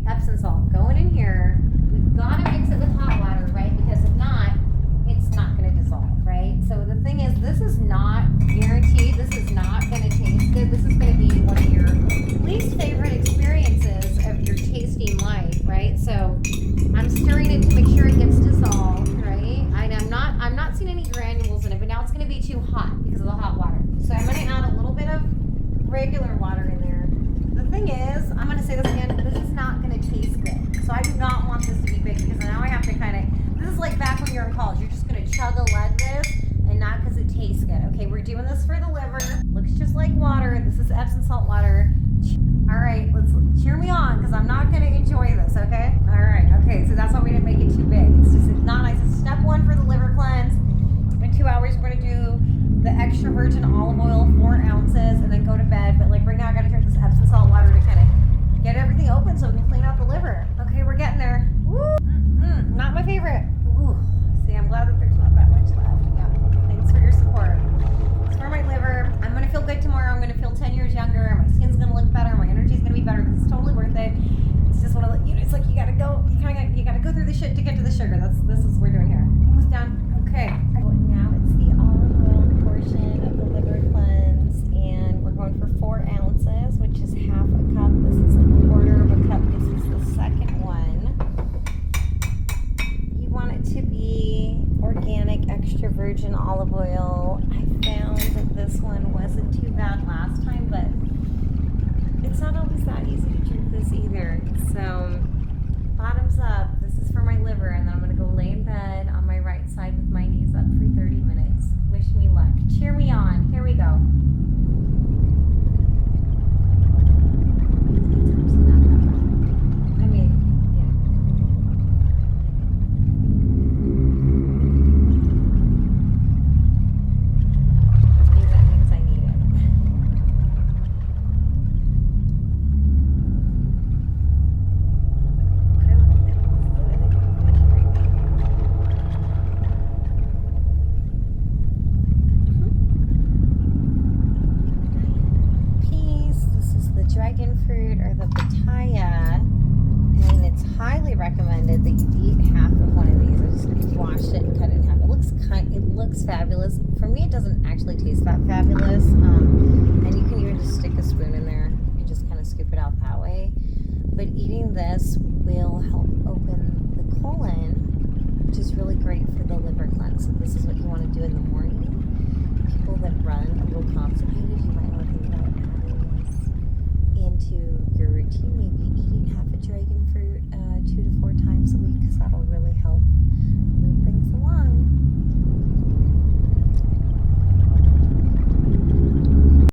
Epsom salt going in here. We've got to mix it with hot water, right? Because if not, it's not going to dissolve, right? So the thing is, this is not guaranteed. This is not going to taste good. This is going to be one of your least favorite experiences of your tasting life, right? So I'm stirring it to make sure it gets dissolved, right? And I'm not seeing any granules in it, but now it's going to be too hot because of the hot water. So I'm going to add a little bit of regular water in there. The thing is, I'm going to say this again, this is not going to taste good. So I do not want this to be big because now I have to kind of, this is like back when you're in college. You're just going to chug a lead this and not because it tastes good. Okay, we're doing this for the liver. Looks just like water. This is Epsom salt water. All right, let's cheer me on because I'm not going to enjoy this, okay? All right, okay, so that's why we didn't make it too big. It's not nice. It's step 1 for the liver cleanse. In 2 hours, we're going to do the extra virgin olive oil, 4 ounces, and then go to bed. But like right now, I got to drink this Epsom salt water to kind of get everything open so we can clean out the liver. Okay, we're getting there. Woo! Not my favorite. Ooh. See, I'm glad that there's not that much left. Yeah, thanks for your support. It's for my liver. I'm going to feel good tomorrow. I'm going to feel 10 years younger. My skin's going to look better. My energy's going to be better. This is totally worth it. It's just one of the, it's like you got to go, you got to go through the shit to get to the sugar. This is what we're doing here. Almost done. Okay. Now it's the olive oil portion of the liver cleanse, and we're going for 4 ounces, which is half a cup. This is a quarter of a cup. This is the second one. You want it to be organic, extra virgin olive oil. I found that this one wasn't too bad last time, but it's not always that easy to drink this either. So bottoms up. This is for my liver, and then I'm going to go lay in bed on my right side with my knees up for 30 minutes. Wish me luck. Cheer me on. Here we go. Dragon fruit or the pitaya, and it's highly recommended that you eat half of one of these. I just washed it and cut it in half. It looks fabulous. For me, it doesn't actually taste that fabulous, and you can even just stick a spoon in there and just kind of scoop it out that way. But eating this will help open the colon, which is really great for the liver cleanse. So this is what you want to do in the morning. People that run a little constipated, you might want to think about adding this into your routine, maybe